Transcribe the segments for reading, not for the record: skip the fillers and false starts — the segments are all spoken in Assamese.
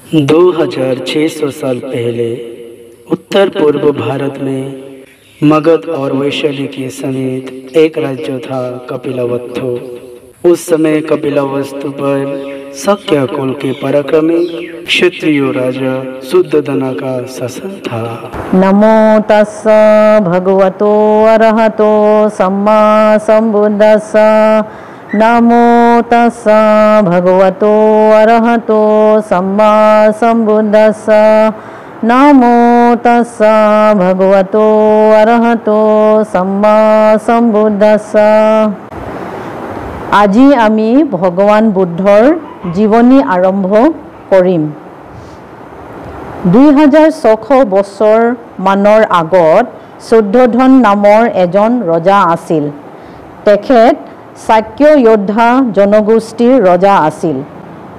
2600 साल पहले उत्तर पूर्व भारत में मगध और वैशाली के समेत एक राज्य था कपिलवस्तु। उस समय कपिलवस्तु पर शक्य कुल के पराक्रमी क्षत्रिय राजा शुद्धोधन का शासन था। नमो तस्स भगवतो अरहतो सम्मा संबुद्दस्स। नमो तस्स भगवतो अरहतो सम्मा संबुद्दस्स। नमो तस्स भगवतो अरहतो सम्मा संबुद्दस्स। আজি আমি ভগৱান বুদ্ধৰ জীৱনী আৰম্ভ কৰিম। 2600 বছৰ মানৰ আগত শুদ্ধোধন নামৰ এজন ৰজা আছিল। তেখেত শাক্য যোদ্ধা জনগোষ্ঠীৰ ৰজা আছিল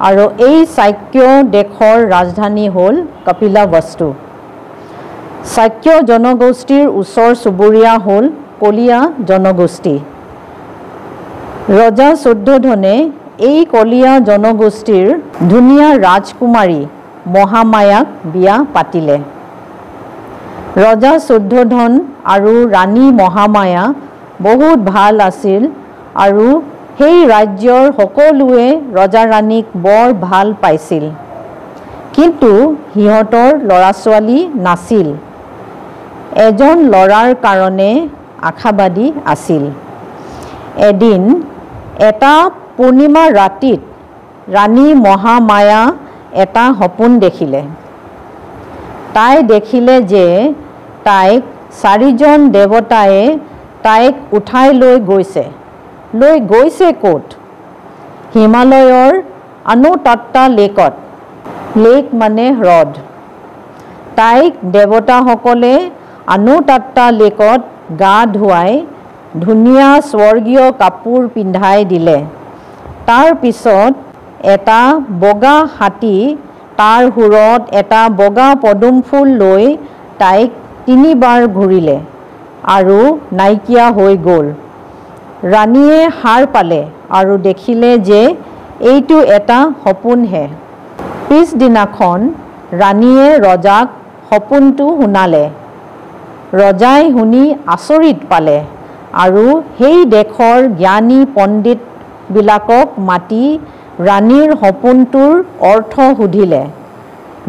আৰু এই শাক্য দেশৰ ৰাজধানী হ'ল কপিলবস্তু। শাক্য জনগোষ্ঠীৰ ওচৰ চুবুৰীয়া হ'ল কলিয়া জনগোষ্ঠী। ৰজা শুদ্ধোধনে এই কলিয়া জনগোষ্ঠীৰ ধুনীয়া ৰাজকুমাৰী মহামায়াক বিয়া পাতিলে। ৰজা শুদ্ধোধন আৰু ৰাণী মহামায়া বহুত ভাল আছিল আৰু সেই ৰাজ্যৰ সকলোৱে ৰজা ৰাণীক বৰ ভাল পাইছিল। কিন্তু সিহঁতৰ ল'ৰা ছোৱালী নাছিল। এজন ল'ৰাৰ কাৰণে আশাবাদী আছিল। এদিন এটা পূৰ্ণিমা ৰাতিত ৰাণী মহামায়া এটা সপোন দেখিলে। তাই দেখিলে যে তাইক 4জন দেৱতাই তাইক উঠাই লৈ গৈছে ক'ত? হিমালয়ৰ অনুতপ্ত লেকত। লেক মানে হ্ৰদ। তাইক দেৱতাসকলে অনুতপ্ত লেকত গা ধুৱাই ধুনীয়া স্বৰ্গীয় কাপোৰ পিন্ধাই দিলে। তাৰ পিছত এটা বগা হাতী তাৰ শুৰত এটা বগা পদুম ফুল লৈ তাইক 3বাৰ ঘূৰিলে আৰু নাইকিয়া হৈ গ'ল। ৰাণীয়ে সাৰ পালে আৰু দেখিলে যে এইটো এটা সপোনহে। পিছদিনাখন ৰাণীয়ে ৰজাক সপোনটো শুনালে। ৰজাই শুনি আচৰিত পালে আৰু সেই দেশৰ জ্ঞানী পণ্ডিতবিলাকক মাতি ৰাণীৰ সপোনটোৰ অৰ্থ সুধিলে।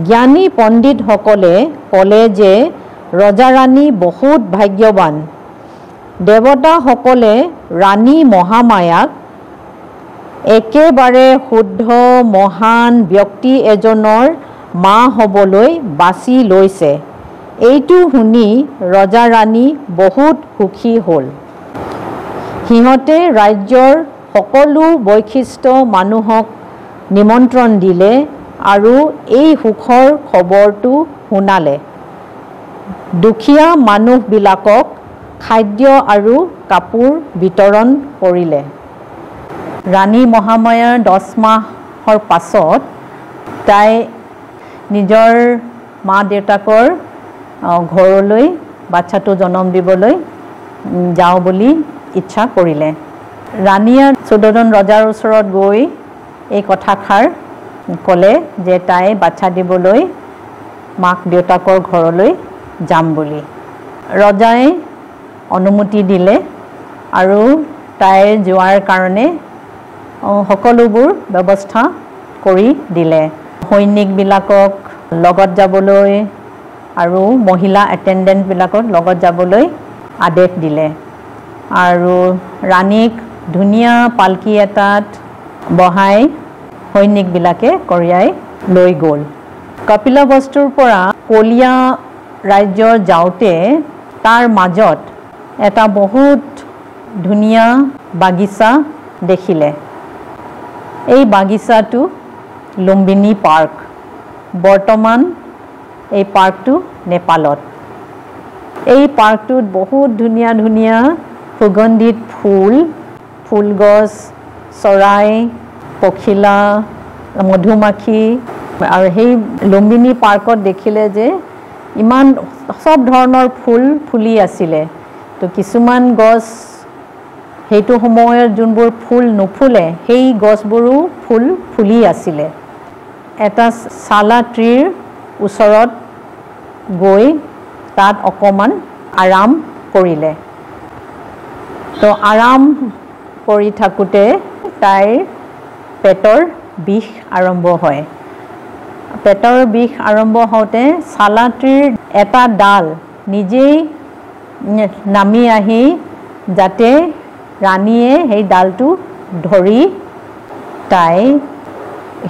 জ্ঞানী পণ্ডিতসকলে ক'লে যে ৰজা ৰাণী বহুত ভাগ্যৱান। দেৱতাসকলে ৰাণী মহামায়াক একেবাৰে শুদ্ধ মহান ব্যক্তি এজনৰ মা হ'বলৈ বাছি লৈছে। এইটো শুনি ৰজা ৰাণী বহুত সুখী হ'ল। সিহঁতে ৰাজ্যৰ সকলো বৈশিষ্ট্য মানুহক নিমন্ত্ৰণ দিলে আৰু এই সুখৰ খবৰটো শুনালে। দুখীয়া মানুহবিলাকক খাদ্য আৰু কাপোৰ বিতৰণ কৰিলে। ৰাণী মহামায়াৰ 10 মাহৰ পাছত তাই নিজৰ মা দেউতাকৰ ঘৰলৈ বাচ্চাটো জন্ম দিবলৈ যাওঁ বুলি ইচ্ছা কৰিলে। ৰাণীয়ে শুদ্ধোধন ৰজাৰ ওচৰত গৈ এই কথাষাৰ ক'লে যে তাই বাচ্চা দিবলৈ মাক দেউতাকৰ ঘৰলৈ যাম বুলি। ৰজাই অনুমতি দিলে আৰু তাইৰ যোৱাৰ কাৰণে সকলোবোৰ ব্যৱস্থা কৰি দিলে। সৈনিকবিলাকক লগত যাবলৈ আৰু মহিলা এটেণ্ডেণ্টবিলাকক লগত যাবলৈ আদেশ দিলে আৰু ৰাণীক ধুনীয়া পালকি এটাত বহাই সৈনিকবিলাকে কঢ়িয়াই লৈ গ'ল। কপিলবস্তুৰ পৰা কলিয়া ৰাজ্য যাওঁতে তাৰ মাজত এটা বহুত ধুনীয়া বাগিচা দেখিলে। এই বাগিচাটো লুম্বিনী পাৰ্ক। বৰ্তমান এই পাৰ্কটো নেপালত। এই পাৰ্কটোত বহুত ধুনীয়া ধুনীয়া সুগন্ধিত ফুলগছ, চৰাই, পখিলা, মধুমাখি আৰু সেই লুম্বিনী পাৰ্কত দেখিলে যে ইমান সব ধৰণৰ ফুল ফুলি আছিলে। তো কিছুমান গছ সেইটো সময়ত যোনবোৰ ফুল নুফুলে সেই গছবোৰো ফুলি আছিলে। এটা চালা ট্ৰিৰ ওচৰত গৈ তাত অকণমান আৰাম কৰিলে। তো আৰাম কৰি থাকোঁতে তাইৰ পেটৰ বিষ আৰম্ভ হয়। পেটৰ বিষ আৰম্ভ হওঁতে চালা ট্ৰিৰ এটা ডাল নিজেই নামি আহি যাতে ৰাণীয়ে সেই ডালটো ধৰি তাই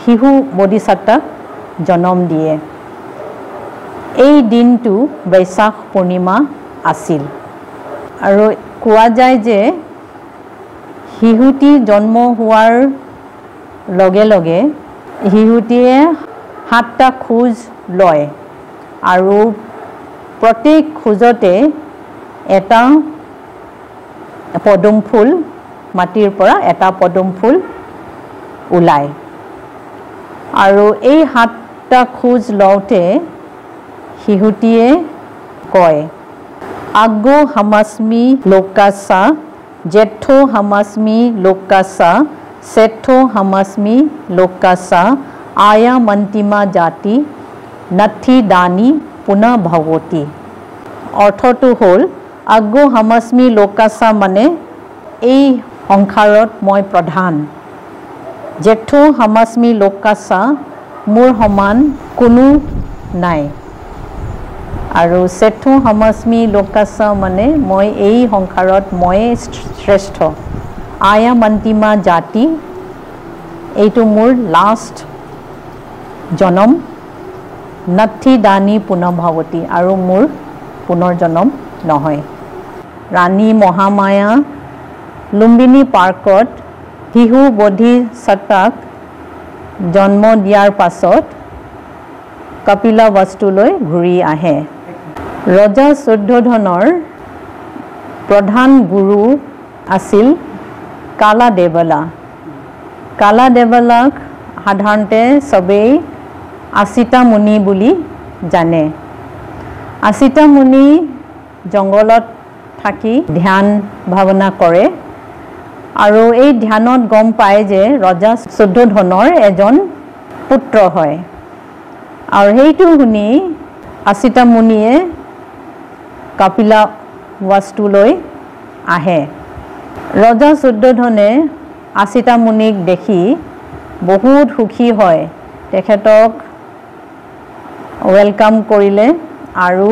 শিশু বোধিসত্ত্বাক জন্ম দিয়ে। এই দিনটো বৈশাখ পূৰ্ণিমা আছিল আৰু কোৱা যায় যে শিশুটি জন্ম হোৱাৰ লগে লগে শিশুটিয়ে 7টা খোজ লয় আৰু প্ৰত্যেক খোজতে এটা পদুম ফুল মাটিৰ পৰা এটা পদুম ফুল ওলায় আৰু এই 7টা খোজ লওঁতে শিশুটিয়ে কয় আগ্গো হামাস্মি লোকাসা জেঠো হামাস্মি লোকাসা সেঠো হামাস্মি লোকাসা আয়া মন্তিমা জাতি নথি দানি পুনঃ ভগৱতী। অৰ্থটো হ'ল আগ্গো হামাস্মি লোকাসা মানে এই সংসাৰত মই প্ৰধান, জেঠো হামাস্মি লোকাসা মোৰ সমান কোনো নাই, আৰু সেঠো হামাস্মি লোকাসা মানে মই এই সংসাৰত মই শ্ৰেষ্ঠ, আয়া মন্তিমা জাতি এইটো মোৰ লাষ্ট জনম, নথি দানি পুনঃ ভগৱতী আৰু মোৰ পুনৰ জন্ম নহয়। ৰাণী মহামায়া লুম্বিনী পাৰ্কত শিশু বোধিসত্ত্বাক জন্ম দিয়াৰ পাছত কপিলাবস্তুলৈ ঘূৰি আহে। ৰজা শুদ্ধোধনৰ প্ৰধান গুৰু আছিল কালাদেৱলা। কালাদেৱলাক সাধাৰণতে চবেই আচিতা মুনি বুলি জানে। আচিতা মুনি জংঘলত থাকি ধ্যান ভাৱনা কৰে আৰু এই ধ্যানত গম পায় যে ৰজা শুদ্ধোধনৰ এজন পুত্ৰ হয় আৰু সেইটো শুনি আচিতা মুনিয়ে কপিলাবস্তুলৈ আহে। ৰজা শুদ্ধোধনে আচিতা মুনিক দেখি বহুত সুখী হয়, তেখেতক ৱেলকাম কৰিলে আৰু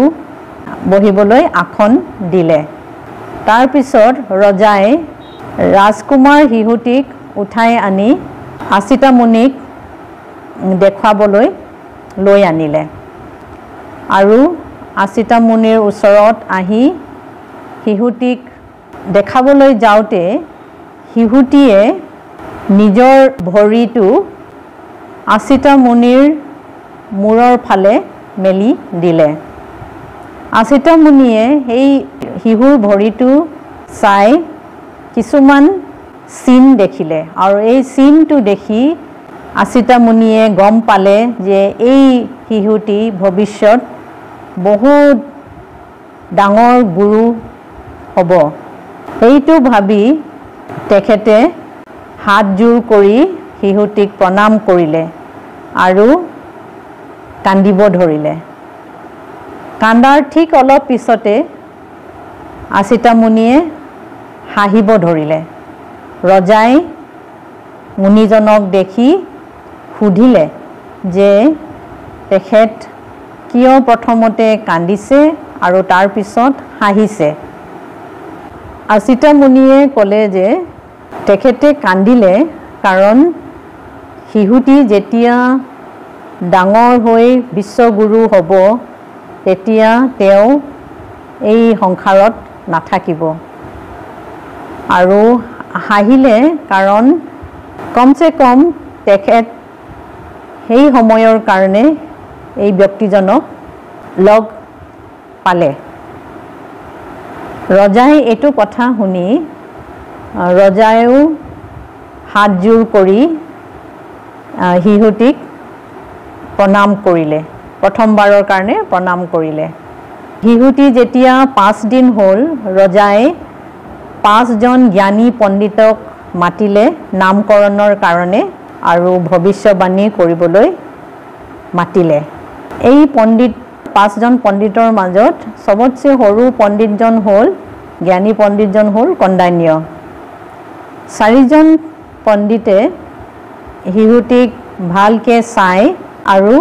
বহিবলৈ আসন দিলে। তাৰপিছত ৰজাই ৰাজকুমাৰ শিশুটিক উঠাই আনি আচিতা মুনিক দেখুৱাবলৈ লৈ আনিলে আৰু আচিতা মুনিৰ ওচৰত আহি শিশুটিক দেখাবলৈ যাওঁতে শিশুটিয়ে নিজৰ ভৰিটো আচিতা মুনিৰ মূৰৰ ফালে মেলি দিলে। আচিতা মুনিয়ে সেই শিশুৰ ভৰিটো চাই কিছুমান চিন দেখিলে আৰু এই চিনটো দেখি আচিতা মুনিয়ে গম পালে যে এই শিশুটি ভৱিষ্যত বহুত ডাঙৰ গুৰু হ'ব। এইটো ভাবি তেখেতে হাতযোৰ কৰি শিশুটিক প্ৰণাম কৰিলে আৰু কান্দিব ধৰিলে। কান্দাৰ ঠিক অলপ পিছতে আচিতা মুনিয়ে হাঁহিব ধৰিলে। ৰজাই মুনিজনক দেখি সুধিলে যে তেখেত কিয় প্ৰথমতে কান্দিছে আৰু তাৰপিছত হাঁহিছে। আচিতা মুনিয়ে ক'লে যে তেখেতে কান্দিলে কাৰণ শিশুটি যেতিয়া ডাঙৰ হৈ বিশ্বগুৰু হ'ব তেতিয়া তেওঁ এই সংসাৰত নাথাকিব, আৰু হাঁহিলে কাৰণ কমচে কম তেখেত সেই সময়ৰ কাৰণে এই ব্যক্তিজনক লগ পালে। ৰজাই এইটো কথা শুনি ৰজায়েও হাতযোৰ কৰি শিশুটিক প্ৰণাম কৰিলে, প্ৰথমবাৰৰ কাৰণে প্ৰণাম কৰিলে। শিশুটি যেতিয়া 5 দিন হ'ল ৰজাই 5জন জ্ঞানী পণ্ডিতক মাতিলে নামকৰণৰ কাৰণে আৰু ভৱিষ্যবাণী কৰিবলৈ মাতিলে। এই পণ্ডিত 5জন পণ্ডিতৰ মাজত সবতছে সৰু পণ্ডিতজন হ'ল জ্ঞানী পণ্ডিতজন হ'ল কণ্ডান্য। 4জন পণ্ডিতে শিশুটিক ভালকৈ চাই আৰু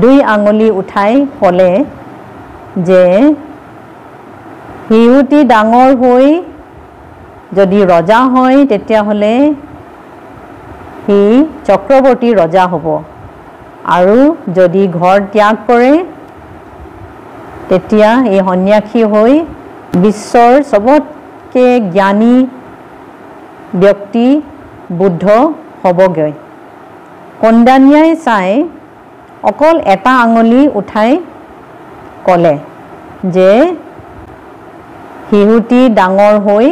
2 আঙুলি উঠাই ক'লে যে শিশুটি ডাঙৰ হৈ যদি ৰজা হয় তেতিয়াহ'লে সি চক্ৰৱৰ্তী ৰজা হ'ব, আৰু যদি ঘৰ ত্যাগ কৰে তেতিয়া এই সন্যাসী হৈ বিশ্বৰ সবতকৈ জ্ঞানী ব্যক্তি বুদ্ধ হ'বগৈ। কণ্ডান্যাই চাই অকল এটা আঙুলি উঠাই ক'লে যে শিশুটি ডাঙৰ হৈ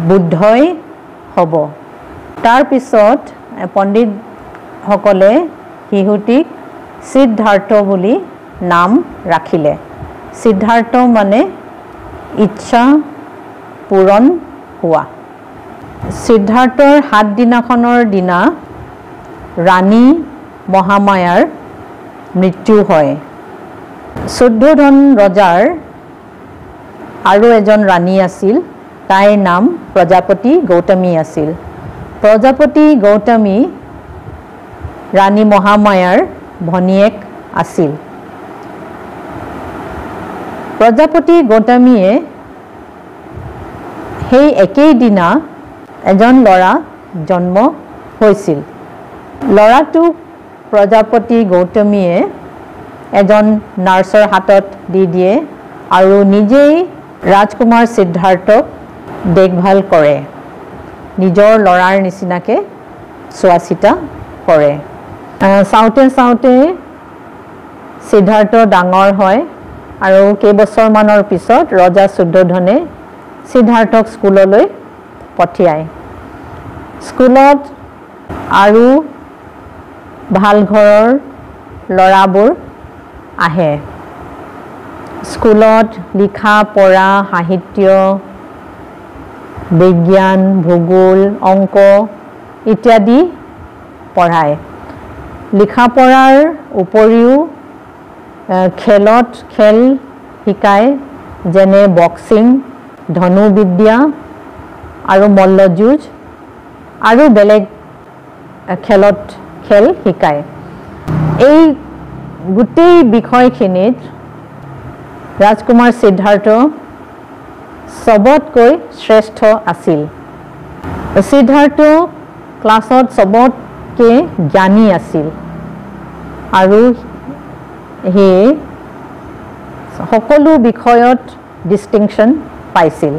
বুদ্ধই হ'ব। তাৰপিছত পণ্ডিতসকলে শিশুটিক সিদ্ধাৰ্থ বুলি নাম ৰাখিলে। সিদ্ধাৰ্থ মানে ইচ্ছা পূৰণ হোৱা। সিদ্ধাৰ্থৰ 7 দিনাখনৰ দিনা ৰাণী মহামায়াৰ মৃত্যু হয়। শুদ্ধোধন ৰজাৰ আৰু এজন ৰাণী আছিল, তাইৰ নাম প্ৰজাপতি গৌতমী আছিল। প্ৰজাপতি গৌতমী ৰাণী মহামায়াৰ ভনীয়েক আছিল। প্ৰজাপতি গৌতমীয়ে সেই একেই দিনা এজন ল'ৰা জন্ম হৈছিল। ল'ৰাটোক প্ৰজাপতি গৌতমীয়ে এজন নাৰ্ছৰ হাতত দি দিয়ে আৰু নিজেই ৰাজকুমাৰ সিদ্ধাৰ্থক দেখভাল কৰে, নিজৰ ল'ৰাৰ নিচিনাকৈ চোৱা চিতা কৰে। চাওঁতে চাওঁতে সিদ্ধাৰ্থ ডাঙৰ হয় আৰু কেইবছৰমানৰ পিছত ৰজা শুদ্ধোধনে সিদ্ধাৰ্থক স্কুললৈ পঠিয়ায়। স্কুলত আৰু ভাল ঘৰৰ ল'ৰাবোৰ আহে। স্কুলত লিখা পঢ়া, সাহিত্য, বিজ্ঞান, ভূগোল, অংক ইত্যাদি পঢ়ায়। লিখা পঢ়াৰ উপৰিও খেল শিকায়, যেনে বক্সিং, ধনুবিদ্যা আৰু মল্লযুঁজ, আৰু বেলেগ খেল শিকায়। এই গোটেই বিষয়খিনিত ৰাজকুমাৰ সিদ্ধাৰ্থ সবতকৈ শ্ৰেষ্ঠ আছিল। সিদ্ধাৰ্থ ক্লাছত সবতকৈ জ্ঞানী আছিল আৰু সি সকলো বিষয়ত ডিষ্টিংশ্যন পাইছিল।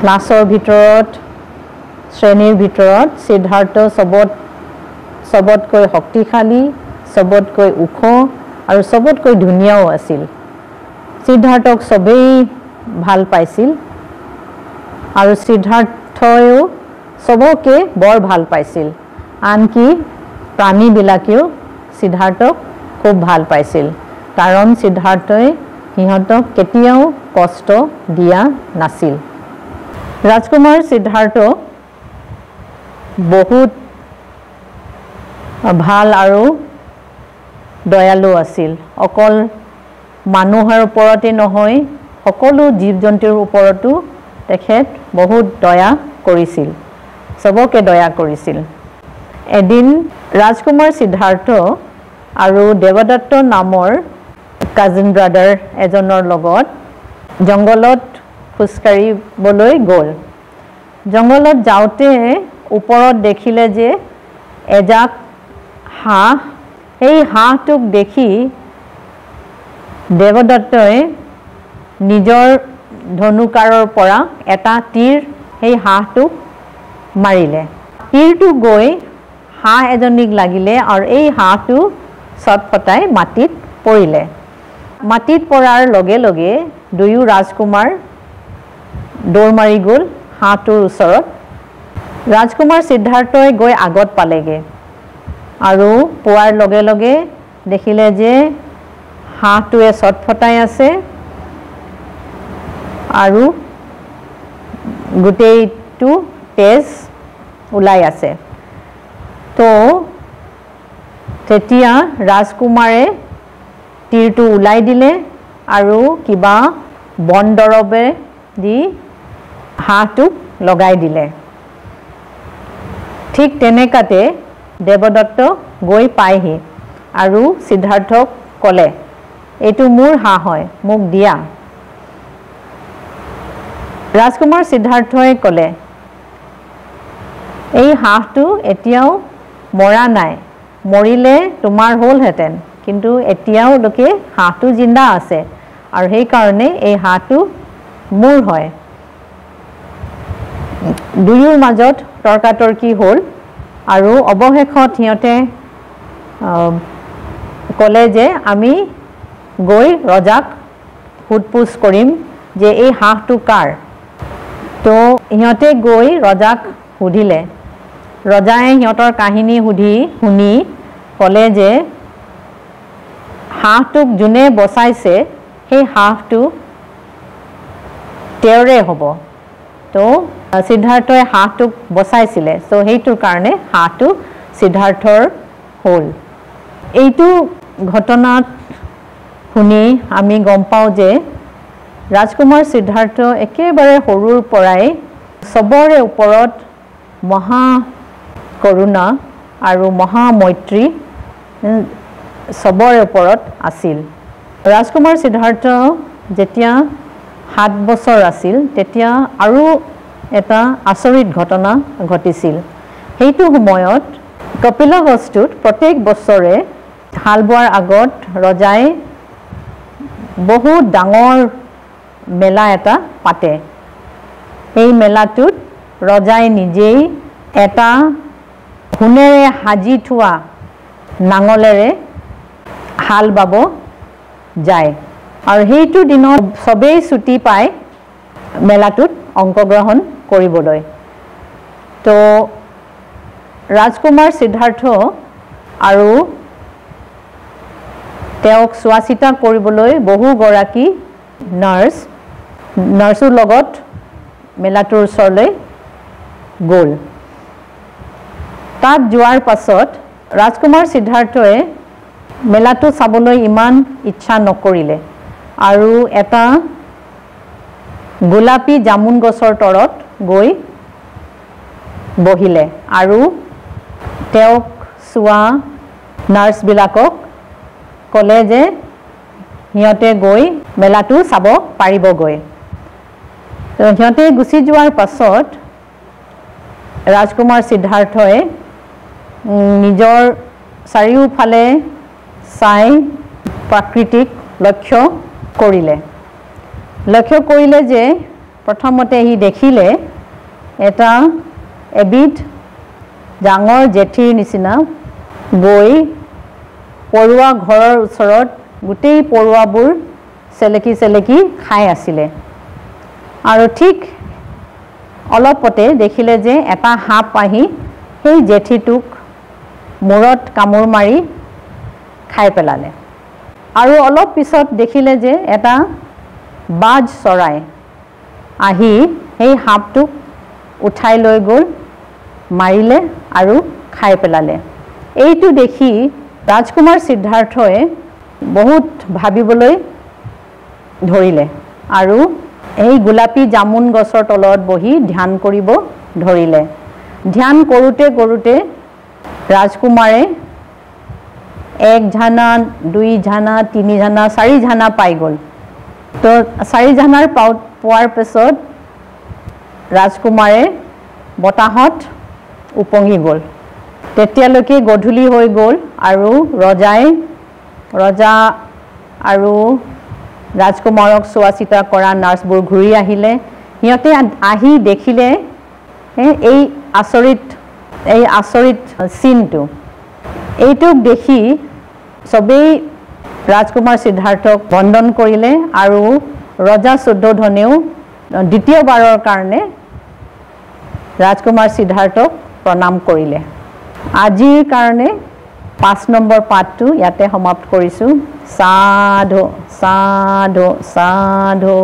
ক্লাছৰ ভিতৰত, শ্ৰেণীৰ ভিতৰত সিদ্ধাৰ্থ সবতকৈ শক্তিশালী, সবতকৈ ওখ আৰু সবতকৈ ধুনীয়াও আছিল। সিদ্ধাৰ্থক সবেই ভাল পাইছিল আৰু সিদ্ধাৰ্থয়ো সবকে বৰ ভাল পাইছিল। আনকি প্ৰাণীবিলাকেও সিদ্ধাৰ্থক খুব ভাল পাইছিল, কাৰণ সিদ্ধাৰ্থই সিহঁতক কেতিয়াও কষ্ট দিয়া নাছিল। ৰাজকুমাৰ সিদ্ধাৰ্থ বহুত ভাল আৰু দয়ালু আছিল। অকল মানুহৰ ওপৰতে নহয়, সকলো জীৱ জন্তুৰ ওপৰতো তেখেত বহুত দয়া কৰিছিল, সবকে দয়া কৰিছিল। এদিন ৰাজকুমাৰ সিদ্ধাৰ্থ আৰু দেৱদত্ত নামৰ কাজিন ব্ৰাদাৰ এজনৰ লগত জংঘলত খোজকাঢ়িবলৈ গ'ল। জংঘলত যাওঁতে ওপৰত দেখিলে যে এজাক হাঁহ। সেই হাঁহটোক দেখি দেৱদত্তই নিজৰ ধনুকাঁড়ৰ পৰা এটা তীৰ সেই হাঁহটোক মাৰিলে। তীৰটো গৈ হাঁহ এজনীক লাগিলে আৰু এই হাঁহটো ছটফটাই মাটিত পৰিলে। মাটিত পৰাৰ লগে লগে দুয়ো ৰাজকুমাৰ দৌৰ মাৰি গ'ল হাঁহটোৰ ওচৰত। ৰাজকুমাৰ সিদ্ধাৰ্থই গৈ আগত পালেগৈ আৰু পোৱাৰ লগে লগে দেখিলে যে হাঁহটোৱে ছটফটাই আছে আৰু গোটেইটো তেজ ওলাই আছে। তো তেতিয়া ৰাজকুমাৰে তীৰটো ওলাই দিলে আৰু কিবা বন দৰৱে দি হাঁহটোক লগাই দিলে। ঠিক তেনেকাতে দেৱদত্ত গৈ পায়হি আৰু সিদ্ধাৰ্থক ক'লে, এইটো মোৰ হাঁহ হয়, মোক দিয়া। ৰাজকুমাৰ সিদ্ধাৰ্থই ক'লে, এই হাঁহটো এতিয়াও মৰা নাই, মৰিলে তোমাৰ হ'লহেঁতেন, কিন্তু এতিয়াওলৈকে হাঁহটো জিন্দা আছে আৰু সেইকাৰণে এই হাঁহটো মোৰ হয়। দুয়োৰ মাজত তৰ্কাতৰ্কি হ'ল আৰু অৱশেষত সিহঁতে ক'লে যে আমি গৈ ৰজাক সোধপোছ কৰিম যে এই হাঁহটো কাৰ। তো সিহঁতে গৈ ৰজাক সুধিলে। ৰজাই সিহঁতৰ কাহিনী শুনি ক'লে যে হাঁহটোক যোনে বচাইছে সেই হাঁহটো তেওঁৰে হ'ব। তো সিদ্ধাৰ্থই হাঁহটোক বচাইছিলে, চ' সেইটোৰ কাৰণে হাঁহটো সিদ্ধাৰ্থৰ হ'ল। এইটো ঘটনাত শুনি আমি গম পাওঁ যে ৰাজকুমাৰ সিদ্ধাৰ্থ একেবাৰে সৰুৰ পৰাই চবৰে ওপৰত মহা কৰুণা আৰু মহা মৈত্ৰী চবৰে ওপৰত আছিল। ৰাজকুমাৰ সিদ্ধাৰ্থ যেতিয়া 7 বছৰ আছিল তেতিয়া আৰু এটা আচৰিত ঘটনা ঘটিছিল। সেইটো সময়ত কপিলাবস্তুত প্ৰত্যেক বছৰে হাল বোৱাৰ আগত ৰজাই বহুত ডাঙৰ মেলা এটা পাতে। এই মেলাটোত ৰজাই নিজেই এটা সোণেৰে সাজি থোৱা নাঙলেৰে হাল বাব যায় আৰু সেইটো দিনত সবেই ছুটি পায় মেলাটোত অংশগ্ৰহণ কৰিবলৈ। তো ৰাজকুমাৰ সিদ্ধাৰ্থ আৰু তেওঁক চোৱা চিতা কৰিবলৈ বহুগৰাকী নাৰ্ছৰ লগত মেলাটোৰ ওচৰলৈ গ'ল। তাত যোৱাৰ পাছত ৰাজকুমাৰ সিদ্ধাৰ্থই মেলাটো চাবলৈ ইমান ইচ্ছা নকৰিলে আৰু এটা গোলাপী জামুন গছৰ তলত গৈ বহিলে আৰু তেওঁক চোৱা নাৰ্ছবিলাকক ক'লে যে সিহঁতে গৈ মেলাটো চাব পাৰিবগৈ। তো সিহঁতে গুচি যোৱাৰ পাছত ৰাজকুমাৰ সিদ্ধাৰ্থই নিজৰ চাৰিওফালে চাই প্ৰাকৃতিক লক্ষ্য কৰিলে যে প্ৰথমতে সি দেখিলে এটা এবিধ ডাঙৰ জেঠীৰ নিচিনা গৈ পৰুৱা ঘৰৰ ওচৰত গোটেই পৰুৱাবোৰ চেলেকি খাই আছিলে আৰু ঠিক অলপতে দেখিলে যে এটা সাপ আহি সেই জেঠীটোক মূৰত কামোৰ মাৰি খাই পেলালে আৰু অলপ পিছত দেখিলে যে এটা বাজ চৰাই আহি সেই সাপটোক উঠাই লৈ গ'ল, মাৰিলে আৰু খাই পেলালে। এইটো দেখি ৰাজকুমাৰ সিদ্ধাৰ্থই বহুত ভাবিবলৈ ধৰিলে আৰু এই গোলাপী জামুন গছৰ তলত বহি ধ্যান কৰিব ধৰিলে। ধ্যান কৰোঁতে ৰাজকুমাৰে 1 ঝানা 2 ঝানা 3 ঝানা 4 ঝানা পাই গ'ল। তো 4 ঝানাৰ পোৱাৰ পিছত ৰাজকুমাৰে বতাহত উপঙি গ'ল। তেতিয়ালৈকে গধূলি হৈ গ'ল আৰু ৰজা আৰু ৰাজকুমাৰক চোৱা চিতা কৰা নাৰ্ছবোৰ ঘূৰি আহিলে। সিহঁতে আহি দেখিলে এই আচৰিত চিনটো। এইটোক দেখি চবেই ৰাজকুমাৰ সিদ্ধাৰ্থক বন্দন কৰিলে আৰু ৰজা শুদ্ধোধনেও দ্বিতীয়বাৰৰ কাৰণে ৰাজকুমাৰ সিদ্ধাৰ্থক প্ৰণাম কৰিলে। আজিৰ কাৰণে 5 নম্বৰ পাঠটো ইয়াতে সমাপ্ত কৰিছোঁ। সাধু সাধু সাধু।